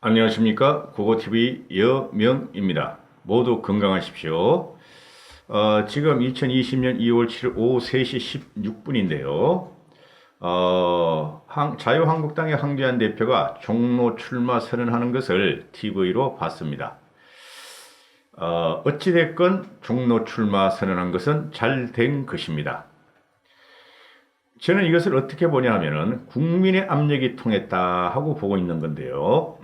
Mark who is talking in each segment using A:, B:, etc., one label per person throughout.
A: 안녕하십니까. 고고TV 여명입니다. 모두 건강하십시오. 지금 2020년 2월 7일 오후 3시 16분인데요. 자유한국당의 황교안 대표가 종로 출마 선언하는 것을 TV로 봤습니다. 어찌됐건 종로 출마 선언한 것은 잘 된 것입니다. 저는 이것을 어떻게 보냐 하면은 국민의 압력이 통했다 하고 보고 있는 건데요.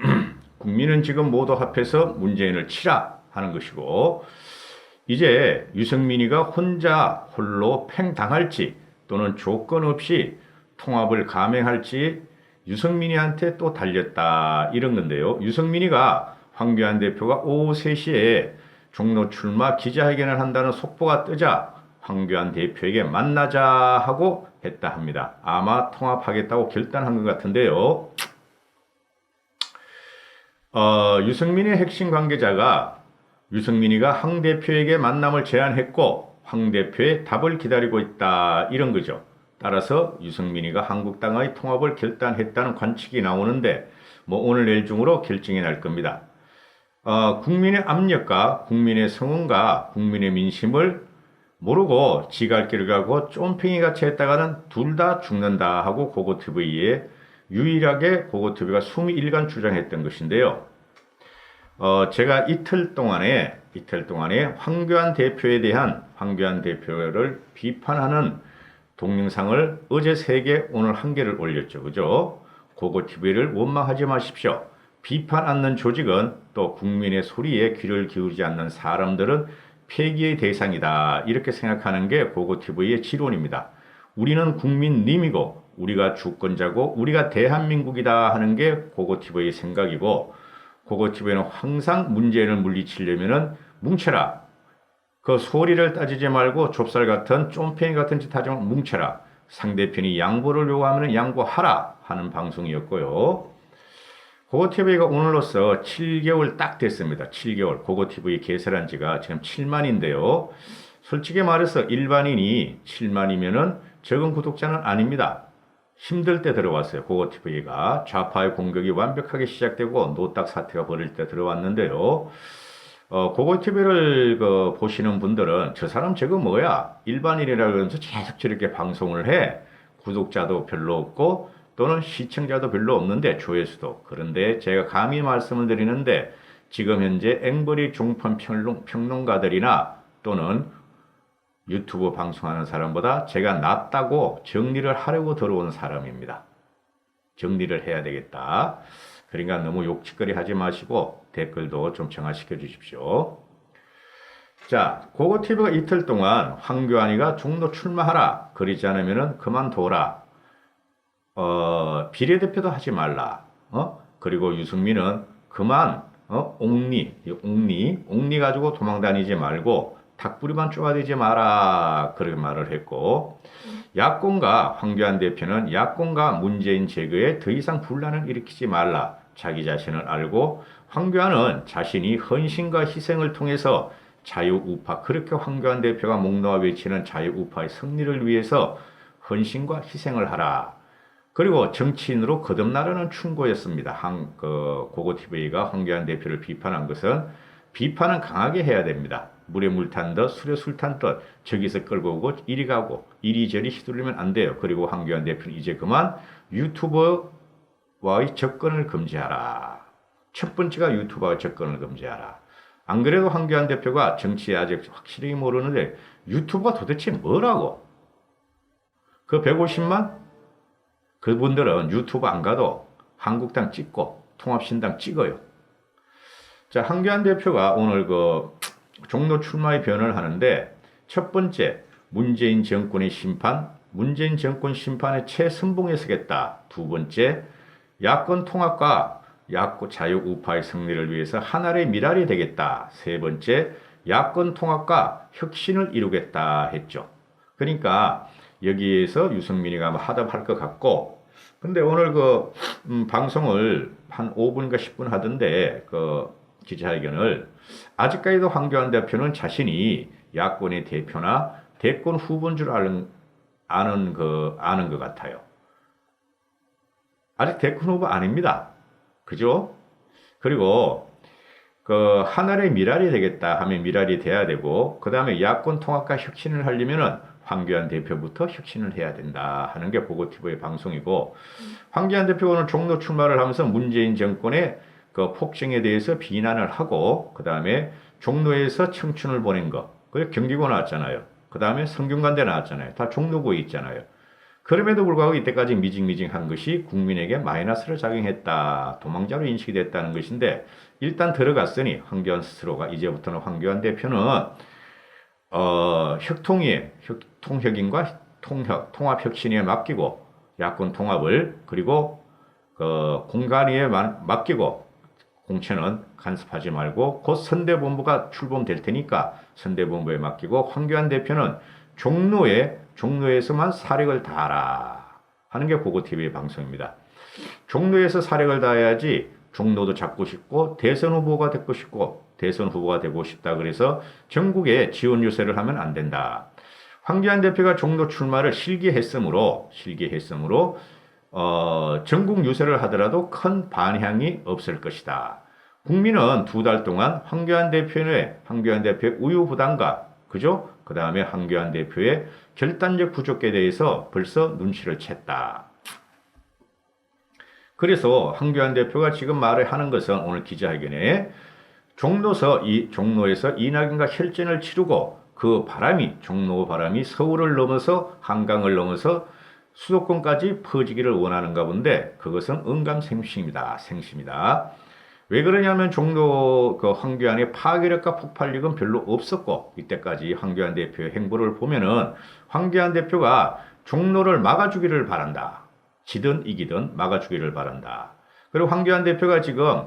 A: 국민은 지금 모두 합해서 문재인을 치라 하는 것이고, 이제 유승민이가 혼자 홀로 팽당할지 또는 조건 없이 통합을 감행할지 유승민이한테 또 달렸다 이런 건데요. 유승민이가 황교안 대표가 오후 3시에 종로 출마 기자회견을 한다는 속보가 뜨자 황교안 대표에게 만나자 하고 했다 합니다. 아마 통합하겠다고 결단한 것 같은데요. 유승민의 핵심 관계자가 유승민이가 황 대표에게 만남을 제안했고 황 대표의 답을 기다리고 있다 이런 거죠. 따라서 유승민이가 한국당의 통합을 결단했다는 관측이 나오는데 오늘 내일 중으로 결정이 날 겁니다. 국민의 압력과 국민의 성원과 국민의 민심을 모르고 지갈 길을 가고 쫌팽이 같이 했다가는 둘 다 죽는다 하고 고고TV에 유일하게 고고TV가 수미일관 주장했던 것인데요. 제가 이틀 동안에 황교안 대표에 대한 황교안 대표를 비판하는 동영상을 어제 3개, 오늘 1개를 올렸죠. 그죠? 고고TV를 원망하지 마십시오. 비판 않는 조직은 또 국민의 소리에 귀를 기울이지 않는 사람들은 폐기의 대상이다. 이렇게 생각하는 게 고고TV의 지론입니다. 우리는 국민님이고 우리가 주권자고 우리가 대한민국이다 하는 게 고고TV의 생각이고, 고고TV는 항상 문재인을 물리치려면은 뭉쳐라. 그 소리를 따지지 말고 좁쌀 같은 쫌팽이 같은 짓 하지 말고 뭉쳐라. 상대편이 양보를 요구하면 양보하라 하는 방송이었고요. 고고TV가 오늘로써 7개월 딱 됐습니다. 7개월. 고고TV 개설한 지가 지금 7만인데요. 솔직히 말해서 일반인이 7만이면은 적은 구독자는 아닙니다. 힘들 때 들어왔어요. 고고TV가. 좌파의 공격이 완벽하게 시작되고 노딱 사태가 벌일 때 들어왔는데요. 고고TV를 보시는 분들은 저 사람 저거 뭐야? 일반인이라 그러면서 계속 저렇게 방송을 해. 구독자도 별로 없고 또는 시청자도 별로 없는데 조회수도. 그런데 제가 감히 말씀을 드리는데 지금 현재 앵벌이 종편 평론가들이나 또는 유튜브 방송하는 사람보다 제가 낫다고 정리를 하려고 들어온 사람입니다. 정리를 해야 되겠다. 그러니까 너무 욕짓거리 하지 마시고 댓글도 좀 정화시켜 주십시오. 자, 고고TV가 이틀 동안 황교안이가 종로 출마하라. 그러지 않으면 그만둬라. 비례대표도 하지 말라. 그리고 유승민은 그만, 옹리 가지고 도망다니지 말고 닭부리만 쪼아대지 마라. 그렇게 말을 했고, 야권과 황교안 대표는 야권과 문재인 제거에 더 이상 분란을 일으키지 말라. 자기 자신을 알고, 황교안은 자신이 헌신과 희생을 통해서 자유우파, 그렇게 황교안 대표가 목 놓아 외치는 자유우파의 승리를 위해서 헌신과 희생을 하라. 그리고 정치인으로 거듭나라는 충고였습니다. 고고TV가 황교안 대표를 비판한 것은 비판은 강하게 해야 됩니다. 물에 물 탄 듯 술에 술 탄 듯 저기서 끌고 오고 이리 가고 이리저리 휘둘리면 안 돼요. 그리고 황교안 대표는 이제 그만 유튜버와의 접근을 금지하라. 첫 번째가 유튜버와의 접근을 금지하라. 안 그래도 황교안 대표가 정치에 아직 확실히 모르는데 유튜버가 도대체 뭐라고? 그 150만? 그분들은 유튜브 안 가도 한국당 찍고 통합신당 찍어요. 자, 황교안 대표가 오늘 종로 출마의 변을 하는데, 첫 번째, 문재인 정권의 심판, 문재인 정권 심판에 최선봉에 서겠다. 두 번째, 야권 통합과 자유우파의 승리를 위해서 하나의 미랄이 되겠다. 세 번째, 야권 통합과 혁신을 이루겠다 했죠. 그러니까 여기에서 유승민이가 하답할 것 같고, 근데 오늘 방송을 한 5분인가 10분 하던데, 기자회견을, 아직까지도 황교안 대표는 자신이 야권의 대표나 대권 후보인 줄 아는 것 같아요. 아직 대권 후보 아닙니다. 그죠? 그리고 그 하나의 미랄이 되겠다 하면 미랄이 돼야 되고 그 다음에 야권 통합과 혁신을 하려면은 황교안 대표부터 혁신을 해야 된다 하는 게 보고티브의 방송이고 황교안 대표가 오늘 종로 출마를 하면서 문재인 정권의 그 폭정에 대해서 비난을 하고 그 다음에 종로에서 청춘을 보낸 거 그리고 경기고 나왔잖아요. 그 다음에 성균관대 나왔잖아요. 다 종로구에 있잖아요. 그럼에도 불구하고 이때까지 미징미징한 것이 국민에게 마이너스를 작용했다. 도망자로 인식이 됐다는 것인데 일단 들어갔으니 황교안 스스로가 이제부터는 황교안 대표는 통혁인과 통합혁신에 맡기고 야권 통합을 그리고 공간위에 맡기고 공천은 간섭하지 말고 곧 선대본부가 출범될 테니까 선대본부에 맡기고 황교안 대표는 종로에서만 사력을 다하라 하는 게 고고TV의 방송입니다. 종로에서 사력을 다해야지 종로도 잡고 싶고 대선 후보가 되고 싶다 그래서 전국에 지원 유세를 하면 안 된다. 황교안 대표가 종로 출마를 실기했으므로 전국 유세를 하더라도 큰 반향이 없을 것이다. 국민은 2달 동안 황교안 대표의 우유부단과 그죠? 그 다음에 황교안 대표의 결단적 부족에 대해서 벌써 눈치를 챘다. 그래서 황교안 대표가 지금 말을 하는 것은 오늘 기자회견에 종로에서 이낙연과 혈전을 치르고 그 종로 바람이 서울을 넘어서 한강을 넘어서 수도권까지 퍼지기를 원하는가 본데 그것은 응감생심이다. 왜 그러냐면 종로 황교안의 파괴력과 폭발력은 별로 없었고 이때까지 황교안 대표의 행보를 보면은 황교안 대표가 종로를 막아주기를 바란다. 지든 이기든 막아주기를 바란다. 그리고 황교안 대표가 지금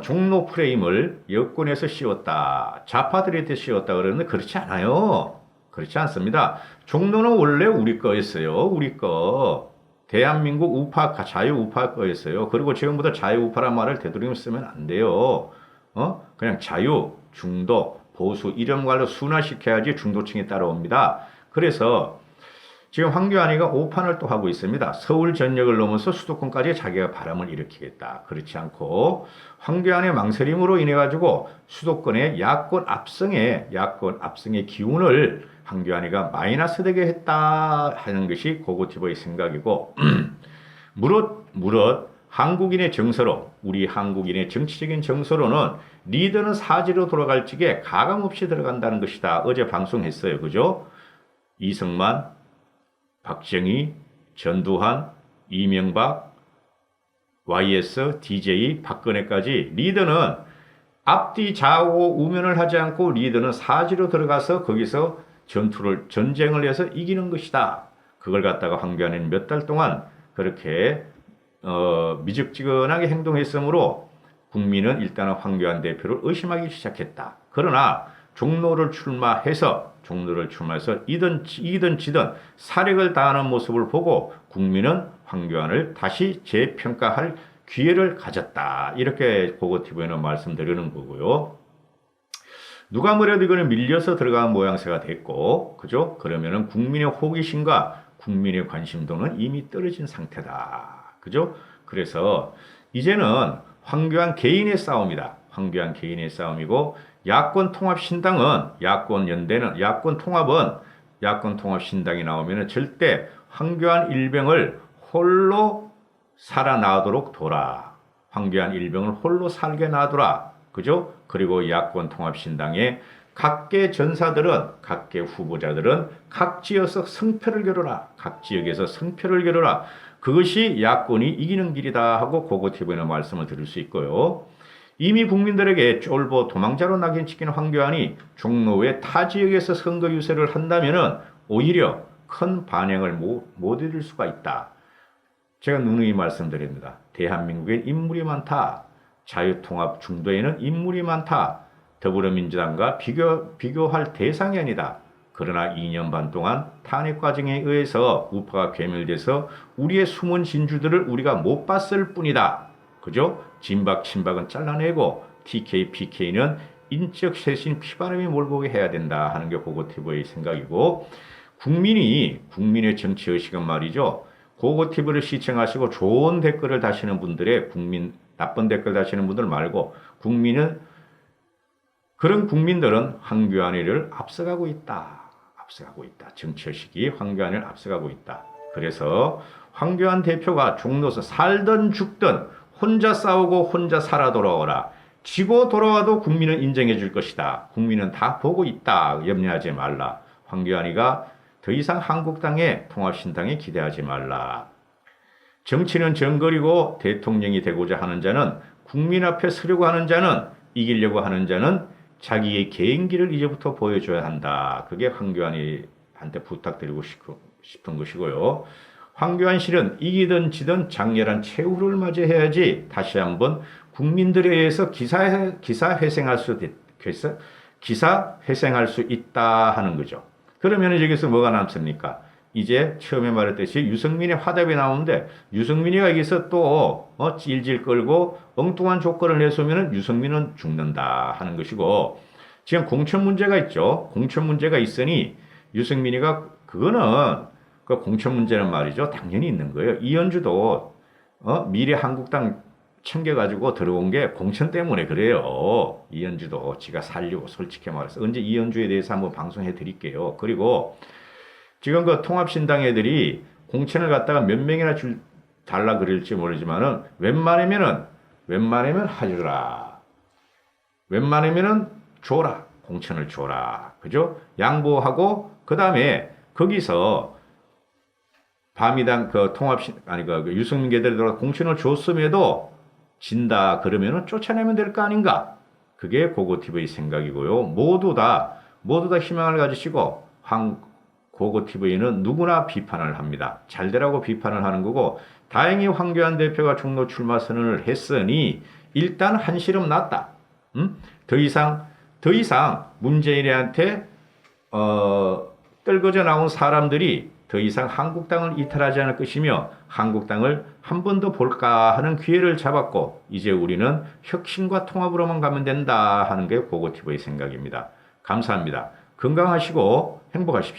A: 종로 프레임을 여권에서 씌웠다. 좌파들한테 씌웠다 그러는데 그렇지 않아요. 그렇지 않습니다. 종로는 원래 우리 거였어요. 우리 거. 대한민국 자유우파 거였어요. 그리고 지금부터 자유우파란 말을 되도록이면 쓰면 안 돼요. 그냥 자유, 중도, 보수 이런 말로 순화시켜야지 중도층이 따라옵니다. 그래서 지금 황교안이가 오판을 또 하고 있습니다. 서울 전역을 넘어서 수도권까지 자기가 바람을 일으키겠다. 그렇지 않고 황교안의 망설임으로 인해 가지고 수도권의 야권 압승의 기운을 황교안이가 마이너스 되게 했다 하는 것이 고고티브의 생각이고 무릇 우리 한국인의 정치적인 정서로는 리더는 사지로 돌아갈 적에 가감없이 들어간다는 것이다. 어제 방송했어요. 그죠? 이승만, 박정희, 전두환, 이명박, YS, DJ, 박근혜까지 리더는 앞뒤 좌우 우면을 하지 않고 리더는 사지로 들어가서 거기서 전쟁을 해서 이기는 것이다. 그걸 갖다가 황교안은 몇 달 동안 그렇게 미적지근하게 행동했으므로 국민은 일단은 황교안 대표를 의심하기 시작했다. 그러나 종로를 출마해서 이든 지든 사력을 다하는 모습을 보고 국민은 황교안을 다시 재평가할 기회를 가졌다. 이렇게 고고TV에는 말씀드리는 거고요. 누가 뭐래도 이거는 밀려서 들어간 모양새가 됐고, 그죠? 그러면은 국민의 호기심과 국민의 관심도는 이미 떨어진 상태다. 그죠? 그래서 이제는 황교안 개인의 싸움이다. 황교안 개인의 싸움이고, 야권 통합 신당이 나오면은 절대 황교안 일병을 홀로 살아나도록 둬라. 황교안 일병을 홀로 살게 놔두라. 그죠? 그리고 야권 통합 신당의 각계 전사들은, 각계 후보자들은 각 지역에서 성표를 겨루라. 그것이 야권이 이기는 길이다 하고 고고TV는 말씀을 드릴 수 있고요. 이미 국민들에게 쫄보 도망자로 낙인찍힌 황교안이 종로 외 타 지역에서 선거 유세를 한다면은 오히려 큰 반향을 못 얻을 수가 있다. 제가 누누이 말씀드립니다. 대한민국엔 인물이 많다. 자유통합 중도에는 인물이 많다. 더불어민주당과 비교할 대상이 아니다. 그러나 2년 반 동안 탄핵 과정에 의해서 우파가 괴멸돼서 우리의 숨은 진주들을 우리가 못 봤을 뿐이다. 그죠? 진박, 친박은 잘라내고 TK, PK는 인적 쇄신 피바람이 몰고 해야 된다 하는 게 고고TV의 생각이고 국민의 정치의식은 말이죠. 고고TV를 시청하시고 좋은 댓글을 다시는 분들의 나쁜 댓글 다시는 분들 말고 그런 국민들은 황교안이를 앞서가고 있다. 앞서가고 있다. 정치의식이 황교안을 앞서가고 있다. 그래서 황교안 대표가 종로서 살든 죽든 혼자 싸우고 혼자 살아 돌아오라. 지고 돌아와도 국민은 인정해 줄 것이다. 국민은 다 보고 있다. 염려하지 말라. 황교안이가 더 이상 한국당에 통합신당에 기대하지 말라. 정치는 정거리고 대통령이 되고자 하는 자는 국민 앞에 서려고 하는 자는 이기려고 하는 자는 자기의 개인기를 이제부터 보여줘야 한다. 그게 황교안이한테 부탁드리고 싶은 것이고요. 황교안 씨는 이기든 지든 장렬한 최후를 맞이해야지 다시 한번 국민들에 의해서 기사 회생할 수 있다 하는 거죠. 그러면 여기서 뭐가 남습니까? 이제 처음에 말했듯이 유승민의 화답이 나오는데 유승민이가 여기서 또 찔찔 끌고 엉뚱한 조건을 내세우면 유승민은 죽는다 하는 것이고 지금 공천 문제가 있죠. 공천 문제가 있으니 유승민이가 그거는 그 공천 문제는 말이죠. 당연히 있는 거예요. 이현주도 미래 한국당 챙겨가지고 들어온 게 공천 때문에 그래요. 이현주도 지가 살려고 솔직히 말해서 언제 이현주에 대해서 한번 방송해 드릴게요. 그리고 지금 그 통합신당 애들이 공천을 갖다가 몇 명이나 달라 그럴지 모르지만은 웬만하면 하려라. 웬만하면은 줘라. 공천을 줘라. 그죠? 양보하고 그다음에 거기서 바미당 그 유승민 계들이 공천을 줬음에도 진다 그러면은 쫓아내면 될 거 아닌가? 그게 고고TV 생각이고요. 모두 다 희망을 가지시고 고고TV는 누구나 비판을 합니다. 잘 되라고 비판을 하는 거고 다행히 황교안 대표가 종로 출마 선언을 했으니 일단 한시름 났다. 더 이상 문재인한테 떨궈져 나온 사람들이 더 이상 한국당을 이탈하지 않을 것이며 한국당을 한 번 더 볼까 하는 기회를 잡았고 이제 우리는 혁신과 통합으로만 가면 된다 하는 게 고고TV의 생각입니다. 감사합니다. 건강하시고 행복하십시오.